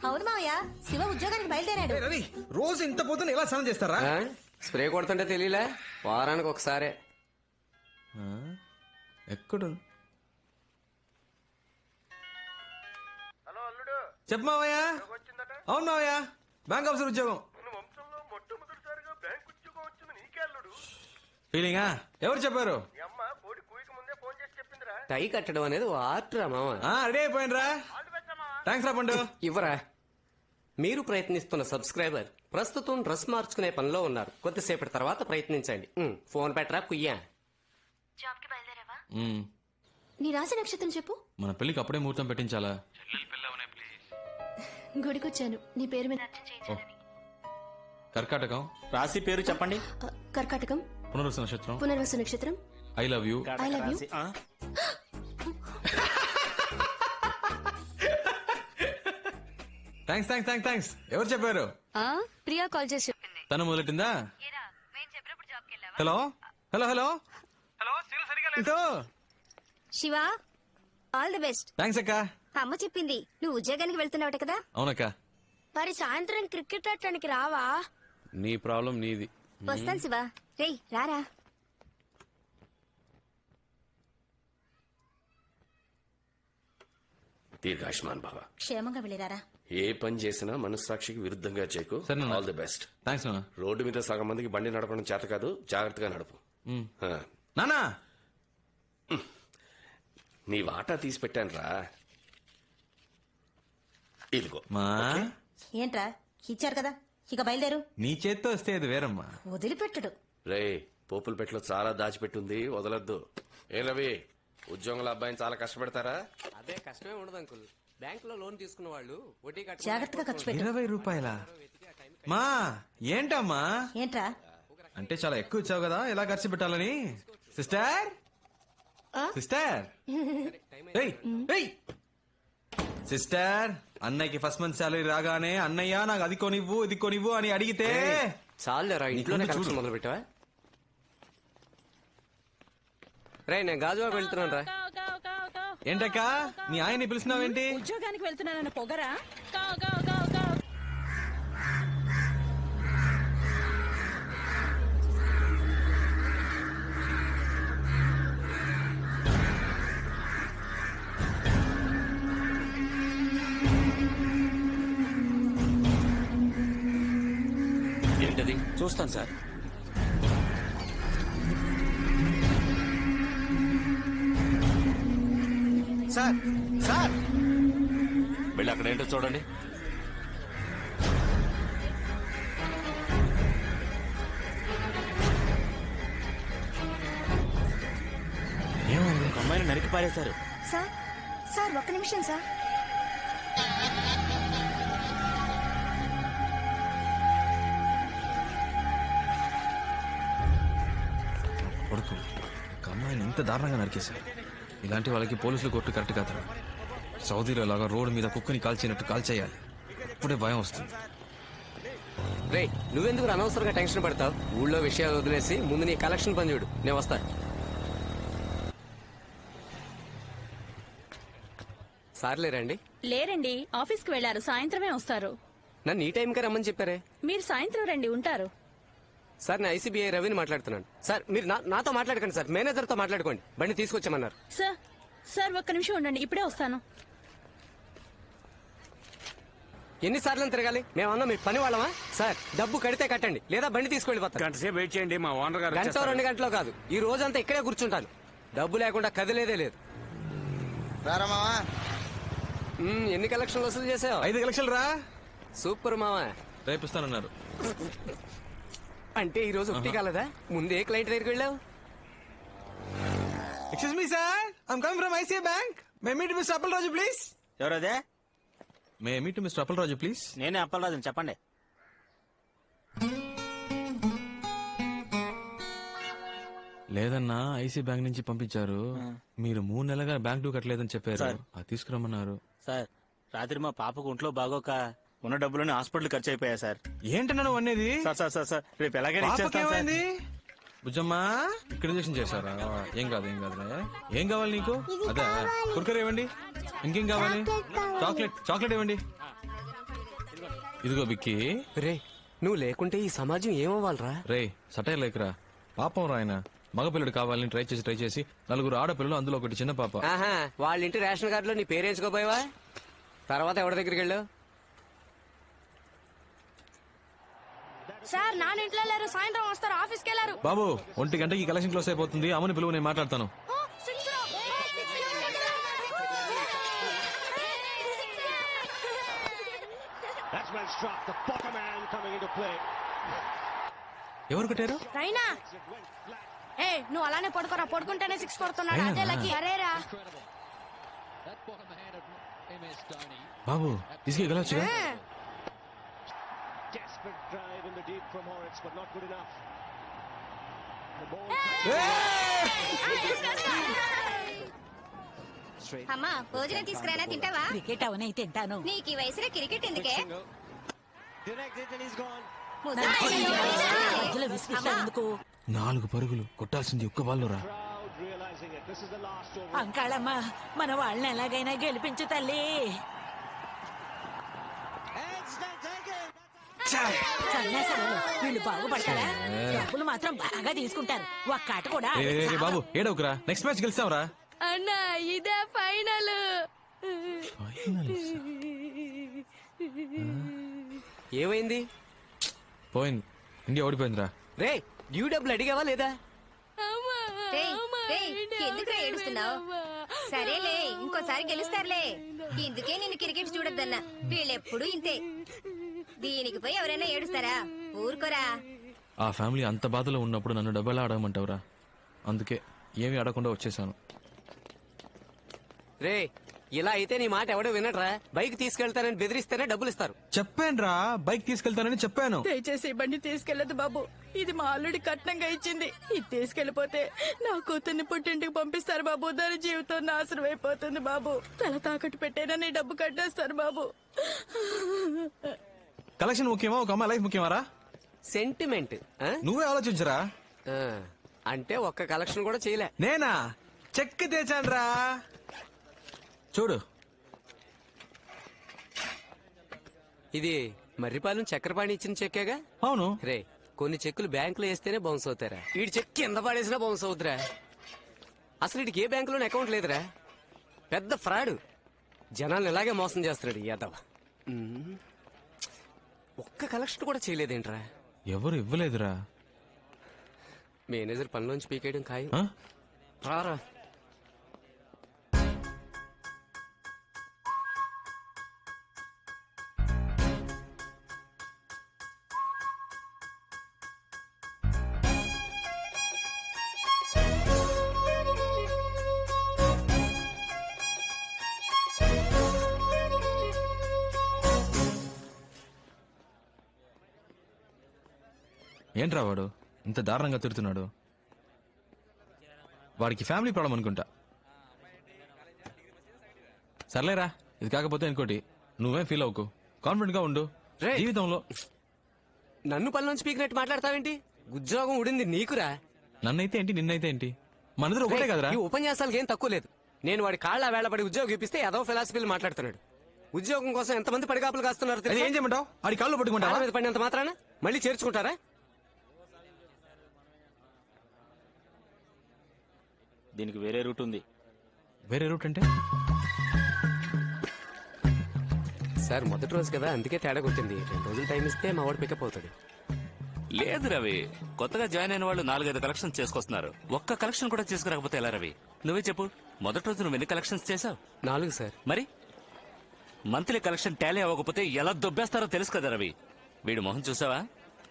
అవును మావయ్య, శివ ఉద్యోగానికి బయలుదేరాడు. రవి రోజు ఇంత పొద్దున ఎలా స్నానం చేస్తారా? స్ప్రే కొడుతుంటే తెలియలే, వారానికి ఒకసారే. ఎక్కడ చెప్పు మావయ్య. అవును మావయ్య, బ్యాంక్ ఆఫీసర్ ఉద్యోగం. ఫీలింగా? ఎవరు చెప్పారు? టై కట్టడం అనేది ఓ ఆర్ట్ రా మామ. రెడీ అయిపోయినరా? థ్యాంక్స్ రా పండు. ఇవ్వరా. మీరు ప్రయత్నిస్తున్న సబ్స్క్రైబర్ ప్రస్తుతం డ్రెస్ మార్చుకునే పనిలో ఉన్నారు. కొద్దిసేపటి తర్వాత ప్రయత్నించండి. ఫోన్ పెట్టరా కుయ్యా. నీ రాశి నక్షత్రం చెప్పు. మన పెళ్లికి అప్పుడే ముహూర్తం పెట్టించాలా? గుడికొచ్చాను, నీ పేరు మీద అర్చన చేయించాలని. కర్కాటకం. రాశి పేరు చెప్పండి. కర్కాటకం. పునర్వసు నక్షత్రం. పునర్వసు నక్షత్రం. I love you. I love you. Thanks thanks thanks thanks. ఎవరు చెప్పారు? ప్రియా కాల్ చేసి చెప్పింది. తను మొదలెట్టిందా? Hello hello hello hello. Shiva, all the best. Thanks అక్క. అమ్మ చెప్పింది నువ్వు ఉద్యోగానికి వెళ్తున్నావట కదా. అవునక్క. మరి సాయంత్రం క్రికెట్ ఆడటానికి రావా? నీ ప్రాబ్లం నీది. వస్తాను శివ. రేయ్ రారా. దీర్ఘాయుష్మాన్ భవ. క్షేమంగా వెళ్ళిరారా. ఏ పని చేసినా మనస్సాక్షికి విరుద్ధంగా చేయకు. All the best. థ్యాంక్స్ నాన్న. రోడ్డు మీద సగం మందికి బండి నడపడం చేత కాదు, జాగ్రత్తగా నడుపు. నానా, నీ వాటా తీసి పెట్టాను రా. ఇదిగో. మా ఏంట్రా, ఇచ్చారు కదా, ఇక బయలుదేరు. నీ చేత్తో వస్తే అది వేరమ్మా. వదిలిపెట్టడు. రే, పోపుల పెట్టలో చాలా దాచిపెట్టుంది, వదలొద్దు. ఏ రవి, ఉద్యోగుల అబ్బాయిని చాలా కష్టపెడతారా? అదే కష్టమే ఉండదు అంకుల్. బ్యాంక్ లో లోన్ తీసుకున్న వాళ్ళు వడ్డీ జాగ్రత్తగా ఖర్చు పెట్టు. 20 రూపాయల మా ఏంటమ్మా? ఏంట్రా? అంటే చాలా ఎక్కువ ఇచ్చావు కదా, ఎలా ఖర్చు పెట్టాలని. సిస్టర్ సిస్టర్ సిస్టర్, అన్నయ్యకి ఫస్ట్ మంత్ శాలరీ రాగానే అన్నయ్య నాకు అది కొనివ్వు ఇది కొనివ్వు అని అడిగితే చాలేరా, ఇంట్లోనే కలెక్షన్ మొదలు పెట్టావా? రే, నేను గాజువాకు వెళ్తున్నాను రా. ఏంటక్క, నీ ఆయన్ని పిలుస్తున్నావేంటి? ఉద్యోగానికి వెళ్తున్నానన్న పొగరా? ఏంటది? చూస్తాను సార్. సార్ సార్, వెళ్ళి అక్కడ ఏంటో చూడండి. ఒక అమ్మాయిని నరికి పారేశారు. సార్ సార్, ఒక్క నిమిషం సార్. కొడుకు ఒక అమ్మాయిని ఇంత దారుణంగా నరికేశారు. ఇలాంటి వాళ్ళకి పోలీసులు కొట్టు కరెక్ట్ కాదు. సౌదీలో లాగా రోడ్డు మీద కుక్కని కాల్చినట్టు కాల్చేయాలి, అప్పుడే భయం వస్తుంది. రే, నువ్వెందుకు అనవసరంగా టెన్షన్ పడతావు? ఊళ్ళో విషయాలు వదిలేసి ముందు నీ కలెక్షన్ పని చూడు. నేను వస్తా. సార్లే రండి. లేరండి, ఆఫీస్ కి వెళ్లారు, సాయంత్రమే వస్తారు. నన్ను ఈ టైంకే రమ్మని చెప్పారే. మీరు సాయంత్రం రండి, ఉంటారు. సార్, నేను ఐసీబీఐ రవిని మాట్లాడుతున్నాను. సార్, మీరు నాతో మాట్లాడకండి సార్, మేనేజర్తో మాట్లాడుకోండి. బండి తీసుకొచ్చామన్నారు. సార్ ఒక్క నిమిషం ఉండండి, ఇప్పుడే వస్తాను. ఎన్నిసార్లు తిరగాలి? మేమన్నా మీ పని వాళ్ళమా? సార్, డబ్బు కడితే కట్టండి, లేదా బండి తీసుకెళ్ళిపోతాను. గంటసేపు వెయిట్ చేయండి, మా ఓనర్ గారు. గంట 2 గంటలో కాదు, ఈ రోజంతా ఇక్కడే కూర్చుంటాను. డబ్బు లేకుండా కదిలేదే లేదు. ఎన్ని కలెక్షన్లు వసూలు చేసావు? 5 లక్షలు రా. సూపర్ మావా. రేపిస్తానన్నారు. అంటే ఈ రోజు ఒకటి కాలదా? ముందే క్లయింట్ దగ్గరికి వెళ్ళావు. Excuse me sir, I'm coming from ICI bank. May meet mister Appalaraju please. ఎవరదే? May meet mister Appalaraju please. నేనే అప్పలరాజుని, చెప్పండి. లేదన్నా, ఐసీ బ్యాంక్ నుంచి పంపించారు. మీరు 3 నెలలుగా బ్యాంక్ డ్యూ కట్టలేదని చెప్పారు, అది తీసుకురమ్మన్నారు. సార్, రాత్రి మా పాపకు ఒంట్లో బాగోక ఉన్న డబ్బులని హాస్పిటల్ ఖర్చు అయిపోయా సార్. ఏంటన్నా నువ్వు అనేది? సార్ రేపు ఎలాగైనా ఇచ్చేస్తాను సార్. బుజ్జమ్మా, ఇక్కడ చేశారా? ఏం కాదు ఏం కాదు. ఏం కావాలి నీకు? అదే కుర్కర్ ఇవ్వండి. ఇంకేం కావాలి? చాక్లెట్ ఇవ్వండి. ఇదిగో బిక్కి. రే నువ్వు లేకుంటే ఈ సమాజం ఏమవ్వాలరా? రే సటైర్ లేకరా, పాపం రాయన మగపిల్లడు కావాలని ట్రై చేసి నలుగురు ఆడపిల్లలు, అందులో ఒకటి చిన్న పాప. ఆహా, వాళ్ళ ఇంటి రేషన్ కార్డులో నీ పేరేంచుకోపోయావా? తర్వాత ఎవరి దగ్గరికి వెళ్ళావు? సార్ నాన్న ఇంట్లో లేరు, సాయంత్రం వస్తారు, ఆఫీస్కి వెళ్ళారు. బాబు 1 గంటకి కలెక్షన్ క్లోజ్ అయిపోతుంది, అమ్మని పిలువు, నేను మాట్లాడతాను. ఎవరు కట్టారు? రైనా ఏ నువ్వు అలానే పడుకోరా, పడుకుంటేనే 6 కొడుతున్నాడు. అదే లకి. అరేరా బాబు తీసుకెళ్ళొచ్చుగా. అమ్మా భోజనం తీసుకురానా, తింటావా? క్రికెట్ అవనే తింటాను. నీకు ఈ వయసులో క్రికెట్ ఎందుకే? మధ్యలో విసిగిస్తావు ఎందుకు? 4 పరుగులు కొట్టాల్సింది ఒక్క బాల్లోరా. అంకాళమ్మ మన వాళ్ళని ఎలాగైనా గెలిపించు తల్లి. సన్యాసాలు వీళ్ళు బాగుపడతారా? డబ్బులు మాత్రం బాగా తీసుకుంటారు. ఒక్క ఆట కూడా ఏ, ఏ, ఏ, బాబు ఏడవకురా, నెక్స్ట్ మ్యాచ్ గెలిస్తావురా. అన్నా ఇదే ఫైనల్. ఏమైంది? పోయింది, ఇండియా ఓడిపోయిందిరా. రే డ్యూ డబ్బులు అడిగావా లేదా? రేయ్, రేయ్, ఎందుకురా ఏడుస్తున్నావు? సరేలే, ఇంకోసారి గెలుస్తారులే. ఇందుకే నిన్ను క్రికెట్ చూడొద్దన్నా. వీళ్ళెప్పుడు ఇంతే. దీనికి పోయి ఎవరైనా ఏడుస్తారా? ఊరుకోరా. ఆ ఫ్యామిలీ అంత బాధలో ఉన్నప్పుడు నన్ను డబ్బులా ఆడమంటావురా? అందుకే ఏమీ ఆడకుండా వచ్చేసాను. రే ఇలా అయితే నీ మాట ఎవడో వినట్రా. బైక్ తీసుకెళ్తానని బెదిరిస్తేనే డబ్బులు ఇస్తారు. చెప్పానురా, బైక్ తీసుకెళ్తానని చెప్పాను. దయచేసి ఈ బండి తీసుకెళ్లదు బాబు. ఇది మా అల్లుడి కట్నంగా ఇచ్చింది. ఇది తీసుకెళ్లిపోతే నా కూతుర్ని పుట్టింటికి పంపిస్తారు బాబు. దాని జీవితం నాశనం అయిపోతుంది బాబు. తల తాకట్టు పెట్టైనా నీ డబ్బు కట్టేస్తారు బాబు. కలెక్షన్ ముఖ్యమా, ఒక అమ్మాయి లైఫ్ ముఖ్యమారా? సెంటిమెంట్ ఆ? నువ్వే ఆలోచించరా. ఆ, అంటే ఒక్క కలెక్షన్ కూడా చేయలే. నేనా చెక్ తెచ్చానురా, చూడు. ఇది మర్రిపాలెం చక్రపాణి ఇచ్చిన చెక్కేగా? అవును. రే కొన్ని చెక్కులు బ్యాంకులో వేస్తేనే బౌన్స్ అవుతారా? వీడి చెక్ కింద పడేసినా బౌన్స్ అవుతురా. అసలు వీడికి ఏ బ్యాంకులోనే అకౌంట్ లేదురా. పెద్ద ఫ్రాడ్. జనాలను ఇలాగే మోసం చేస్తున్నాడు యాదవ్. ఒక్క కలెక్షన్ కూడా చేయలేదేంట్రా? ఎవరు ఇవ్వలేదురా. మేనేజర్ పనిలోంచి పీకేయడం ఖాయం. ఆ? రారా. ఏంట్రా వాడు ఇంత దారుణంగా తిడుతున్నాడు? వాడికి ఫ్యామిలీ ప్రాబ్లం అనుకుంటా. సర్లేరా, ఇది కాకపోతే ఇంకోటి. నువ్వేం ఫీల్ అవ్వకు, కాన్ఫిడెంట్ గా ఉండు. రేయ్. జీవితంలో నన్ను పనిలోంచి పీకినట్టు మాట్లాడతావేంటి? ఉద్యోగం ఉడింది నీకురా. నన్నైతే ఏంటి, నిన్నైతే ఏంటి, మనదిలో ఒకటే కదరా. ఈ ఉపన్యాసాలకు ఏం తక్కువ లేదు. నేను వాడి కాళ్ళ వేళపడి ఉద్యోగం ఇప్పిస్తే ఏదో ఫిలాసఫీలు మాట్లాడుతున్నాడు. ఉద్యోగం కోసం ఎంతమంది పడిగాపులు కాస్తున్నారు అది తెలుసా? ఏం చేయమంటావు? ఆడి కాళ్ళు పట్టుకుంటా కాళ్ళ మీద పడినంత మాత్రాన మళ్ళీ చేర్చుకుంటారా? దీనికి వేరే రూట్ ఉంది. వేరే రూట్ అంటే? సార్ మొదటి రోజు కదా, అందుకే తేడా కొట్టింది. 2 రోజులు టైం ఇస్తే మా వాడు పికప్ అవుతాడు. లేదు రవి, కొత్తగా జాయిన్ అయిన వాళ్ళు 4-5 కలెక్షన్ చేసుకొస్తున్నారు. ఒక్క కలెక్షన్ కూడా చేసుకురాకపోతే ఎలా రవి? నువ్వే చెప్పు, మొదటి రోజు నువ్వు ఎన్ని కలెక్షన్స్ చేసావు? 4 సార్. మరి మంత్లీ కలెక్షన్ టాలీ అవ్వకపోతే ఎలా దొబ్బేస్తారో తెలుసు కదా రవి. వీడి మొహం చూసావా?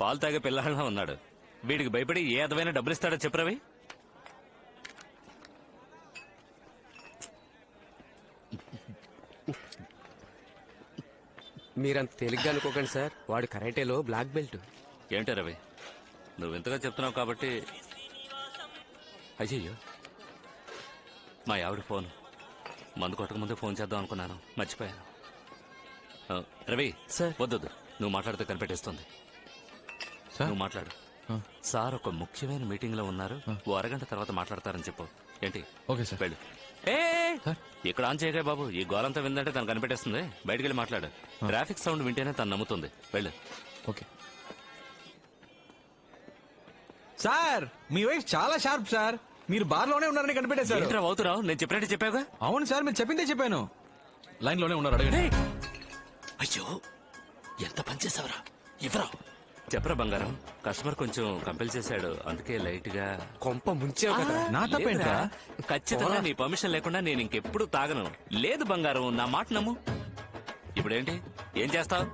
పాలు తాగే పిల్లలా ఉన్నాడు. వీడికి భయపడి ఏ అదమైన డబ్బులు ఇస్తాడో చెప్పు రవి. మీరంత తేలిగ్గా అనుకోకండి సార్. వాడు కరాటేలో బ్లాక్ బెల్ట్. ఏంటో రవి, నువ్వు ఇంతగా చెప్తున్నావు కాబట్టి. అయ్యయ్యో, మా ఆవిడ ఫోన్. మందు కొట్టక ముందే ఫోన్ చేద్దాం అనుకున్నాను, మర్చిపోయాను. రవి సార్. వద్దొద్దు, నువ్వు మాట్లాడితే కనిపెట్టేస్తుంది. సార్? నువ్వు మాట్లాడు. సార్ ఒక ముఖ్యమైన మీటింగ్ లో ఉన్నారు, ఓ అరగంట తర్వాత మాట్లాడతారని చెప్పు. ఏంటి? Okay sir. వెళ్ళు. ఏ ఇక్కడ ఆన్ చేయగా బాబు, ఈ గోలంతా విందంటే తను కనిపెట్టేస్తుంది. బయటికి వెళ్ళి మాట్లాడు. ట్రాఫిక్ సౌండ్ వింటేనే తను నమ్ముతుంది. వెళ్ళు. ఓకే సార్, మీ వైఫ్ చాలా షార్ప్ సార్. మీరు బార్ లోనే ఉన్నారని కనిపెట్టేశారు. ఏంట్రా అవుతురావు? నేను చెప్పినట్టు చెప్పావుగా. అవును సార్, మీరు చెప్పిందే చెప్పాను. లైన్ లోనే ఉన్నారు, అడగండి. అయ్యో, ఎంత పనిచేసావరా? ఇవ్వరా? చెప్పరా బంగారం. కస్టమర్ కొంచెం కంపెల్ చేశాడు, అందుకే లైట్ గా కొంప ముంచావు కదా. నా తప్పేంట్రా? ఖచ్చితంగా నీ పర్మిషన్ లేకుండా నేను ఇంకెప్పుడు తాగను. లేదు బంగారం, నా మాట నమ్ము. ఇప్పుడేంటి, ఏం చేస్తావు?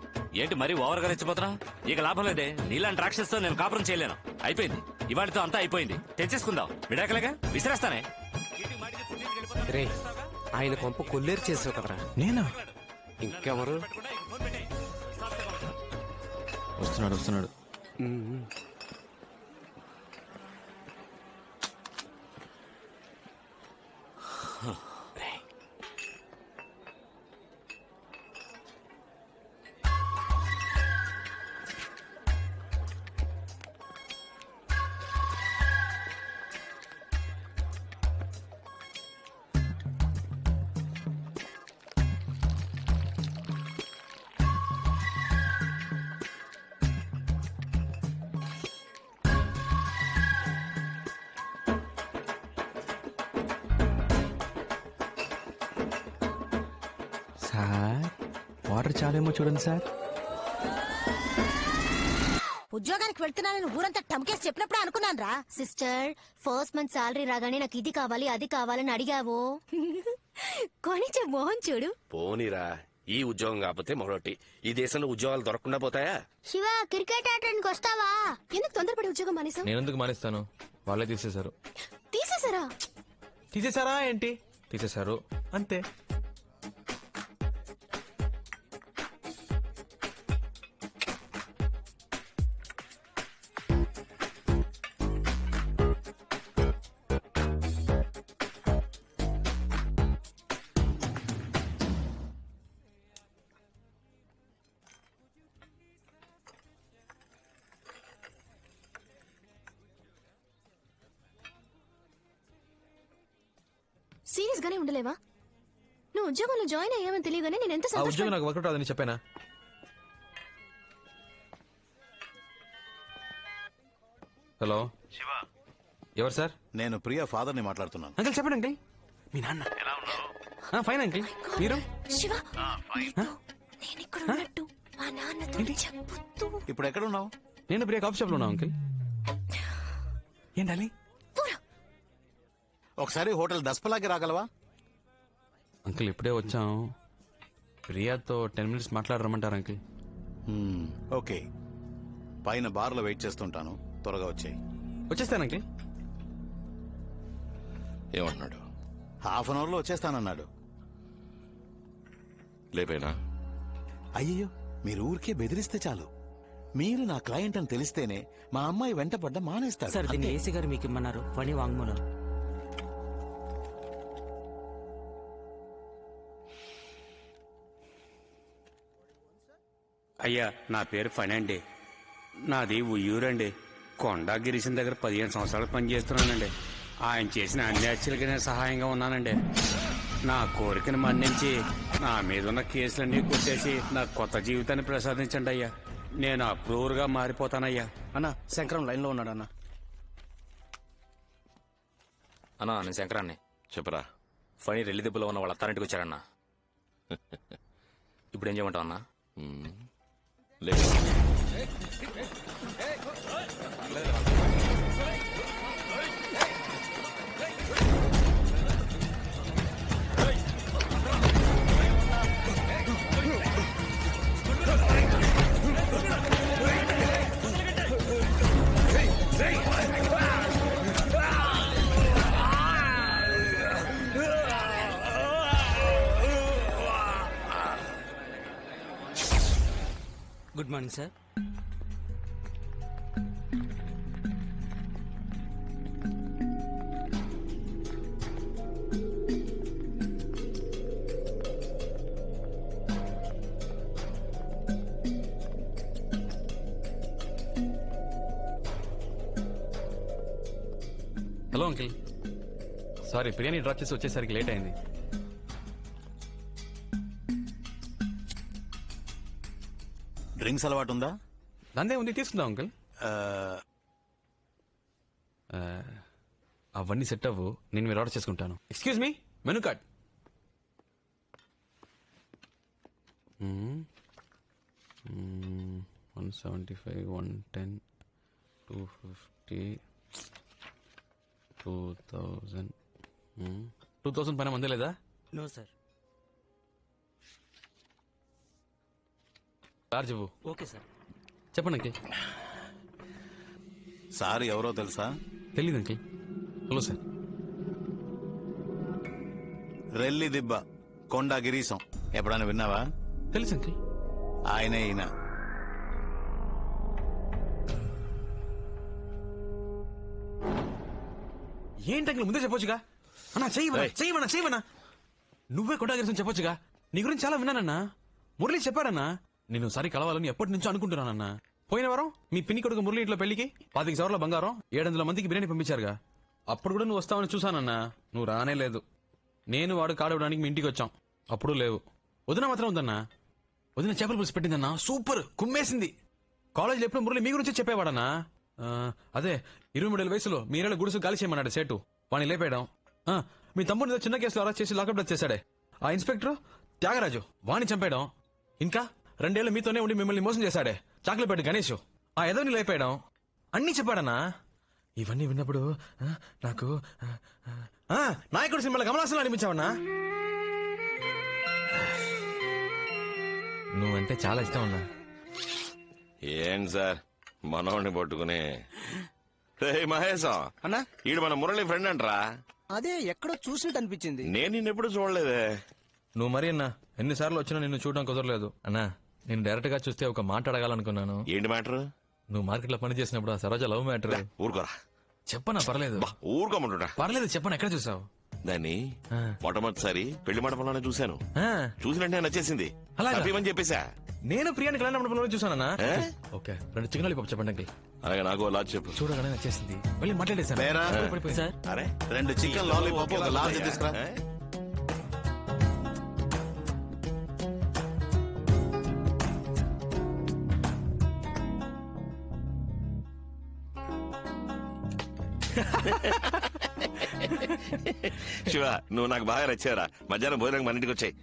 ఏంటి మరీ ఓవర్ గా రెచ్చిపోతున్నావు? ఇక లాభం లేదే. నీలాంటి రాక్షసుతో నేను కాపురం చేయలేను. అయిపోయింది, ఇవాళతో అంతా అయిపోయింది. తెచ్చేసుకుందాం. విడాకలేగా, విసిరేస్తానే. రే, ఆయన కొంప కొల్లేరు చేసావు కదరా. నేనా? ఇంకెవరు? వస్తున్నాడు వస్తున్నాడు. సార్, వాటర్ చాలేమో చూడండి సార్. ఉద్యోగానికి వెళ్తున్నానని ఊరంతా టమ్కేసి చెప్పినప్పుడే అనుకున్నాను రా. సిస్టర్, ఫస్ట్ మంత్ సాలరీ రాగానే నాకు ఇది కావాలి అది కావాలని అడిగావు. కొనిచ్చే మోహన్ చూడు. పోనీరా, ఈ ఉద్యోగం కాకపోతే మరొకటి. ఈ దేశంలో ఉద్యోగాలు దొరకకుండా పోతాయా? శివ, క్రికెట్ ఆడడానికి వస్తావా? ఎందుకు తొందరపడి ఉద్యోగం మానేసావు? నేను ఎందుకు మానేస్తాను? వాళ్ళే తీసేశారు. తీసేసారా? తీసేశారా ఏంటి? తీసేశారు అంతే. సీరియస్ గానే ఉండలేవా? నువ్వు ఉద్యోగంలో జాయిన్ అయ్యావని తెలియగానే నేను ఎంత ఆ ఉద్యోగం నాకు వర్కౌట్ అవ్వదని చెప్పానా? హలో శివ, ఎవరు సార్? నేను ప్రియా ఫాదర్ ని మాట్లాడుతున్నాను. అంకుల్ చెప్పండి అంకుల్. మీ నాన్న ఎలా ఉన్నావు? Fine uncle. మీరు? శివ, నేను ఇక్కడ ఉన్నట్టు మా నాన్నతో చెప్పొద్దు. ఇప్పుడు ఎక్కడ ఉన్నావు? నేను ప్రియా కాఫీ షాప్ లో ఉన్నా అంకుల్. ఏంటాలి? ఒకసారి హోటల్ దస్పలాకి రాగలవా? అంకుల్ ఇప్పుడే వచ్చాం. ప్రియాతో 10 minutes మాట్లాడరమ్మంటారు అంకుల్. ఓకే, పైన బార్ లో వెయిట్ చేస్తుంటాను, త్వరగా వచ్చాయి. వచ్చేస్తాను అంకుల్. ఏమంటున్నాడు? హాఫ్ అన్ అవర్ లో వచ్చేస్తానన్నాడు. లేపేనా? అయ్యో, మీరు ఊరికే బెదిరిస్తే చాలు. మీరు నా క్లయింట్ అని తెలిస్తేనే మా అమ్మాయి వెంట పడ్డ మానేస్తాడు. సార్, దీన్ని ఏసీ గారు మీకు ఇమ్మన్నారు. ఫణి వాంగ్మూలం. అయ్యా, నా పేరు ఫణి అండి. నాది ఉయ్యూరండి. కొండా గిరీశం దగ్గర 15 సంవత్సరాలు పనిచేస్తున్నానండి. ఆయన చేసిన అన్ని హత్యలకి నేను సహాయంగా ఉన్నానండి. నా కోరికను మన్నించి నా మీద ఉన్న కేసులన్నీ కొట్టేసి నాకు కొత్త జీవితాన్ని ప్రసాదించండి అయ్యా. నేను అప్రూవర్గా మారిపోతానయ్యా. అన్నా, శంకరం లైన్ లో ఉన్నాడు అన్న. అన్నా, నేను శంకరాన్ని. చెప్పరా. ఫణి రెల్లి దెబ్బలో ఉన్న వాళ్ళ అత్తారింటికి వచ్చారన్నా. ఇప్పుడు ఏం చేయమంటావు అన్నా? లేదు, good morning sir. Hello uncle. Sorry biryani drop చేసి వచ్చేసరికి లేట్ అయింది. డ్రింక్స్ అలవాటు ఉందా? దందే ఉంది, తీసుకుందాం అంకుల్. అవన్నీ సెట్ అవ్వు, నేను మీరు ఆర్డర్ చేసుకుంటాను. Excuse me, menu card. 175, 110, 250, 2000. 2000 పైన మందే లేదా? No sir. చార్జ్ ఇవ్వు. Okay sir. చెప్పండి అంకిల్. సార్ ఎవరో తెలుసా? తెలీదు అంకిల్. Hello sir. రెల్లి దిబ్బ కొండ గిరీశం ఎప్పుడైనా విన్నావా? తెలుసు అంకిల్. ఆయనే ఈయన. ఏంటి అంకిల్ ముందే చెప్పొచ్చుగా? అన్నా చెయ్యమన్నా. నువ్వే కొట్టాగిరిసం చెప్పొచ్చుగా. నీ గురించి చాలా విన్నానన్నా. మురళి చెప్పాడన్నా. నేను సరి కలవాలని ఎప్పటి నుంచో అనుకుంటున్నానన్నా. పోయిన వారం మీ పిన్ని కొడుకు మురళి ఇంట్లో పెళ్లికి 25 సవర్ల బంగారం 700 మందికి బిర్యానీ పంపించారుగా. అప్పుడు కూడా నువ్వు వస్తావని చూసానన్నా. నువ్వు రానే లేదు. నేను వాడు కాడవడానికి మీ ఇంటికి వచ్చాం. అప్పుడు లేవు. వదిన మాత్రం ఉందన్నా. వదిన చేపల పులుసు పెట్టిందన్నా, సూపర్ కుమ్మేసింది. కాలేజీలో ఎప్పుడు మురళి మీ గురించి చెప్పేవాడన్నా. అదే 23 వయసులో మీరేళ్ళ గుడుసు గాలి చేయమన్నాడు సేటు. వాణ్ణి లేపేయడం. మీ తమ్ముడు చిన్న కేసులో అరెస్ట్ చేసి లాకప్ డెత్ చేశాడే ఆ ఇన్స్పెక్టర్ త్యాగరాజు, వాణ్ణి చంపేయడం. ఇంకా 2 ఏళ్లు మీతోనే ఉండి మిమ్మల్ని మోసం చేశాడే చాక్లెట్ గణేష్, ఆ ఎదవని లేపేయడం. అన్నీ చెప్పాడన్నా. ఇవన్నీ విన్నప్పుడు నాకు నాయకుడు సినిమాలో కమలాసన్ అనిపించావన్నా. నువ్వంటే చాలా ఇష్టం అన్నా. ఏం సార్ మనోడిని పట్టుకుని మహేశం అన్నా, ఈడు మన మురళి ఫ్రెండ్ అంటరా? అదే ఎక్కడో చూసినట్టు అనిపించింది. నేను నిన్నెప్పుడు చూడలేదే. నువ్వు మరి అన్నా ఎన్నిసార్లు వచ్చినా నిన్ను చూడడం కుదరలేదు అన్నా. నేను డైరెక్ట్ గా చూస్తే ఒక మాట అడగాలనుకున్నాను. ఏంటి మ్యాటర్? నువ్వు మార్కెట్ లో పని చేసినప్పుడు ఆ సరోజ లవ్ మ్యాటర్. ఊరుకోరా. చెప్పనా? పర్లేదు. ఊరుకోమంటున్నా. పర్లేదు చెప్పనా. ఎక్కడ చూసావు దాన్ని? మొట్టమొదటిసారి పెళ్లి మండపంలోనే చూశాను. చూసినట్టే నచ్చేసింది. అలాగా? హ్యాపీమని చెప్పేశా. నేను ప్రియాని కళ్యాణ మండపంలో చూసానన్నా. ఓకే, 2 చికెన్ లాలీపాప్ చెప్పండి. అలాగే నాకు లాజ్ చెప్పు. చూడగానే నచ్చేసింది. వెళ్ళి మాట్లాడేసాను. సార్, అరే 2 చికెన్ లాలీపాప్ ఒక లార్జ్ తీసుకురా. శివ, నువ్వు నాకు బాగా నచ్చారా. మధ్యాహ్నం భోజనం మన ఇంటికి వచ్చాయి.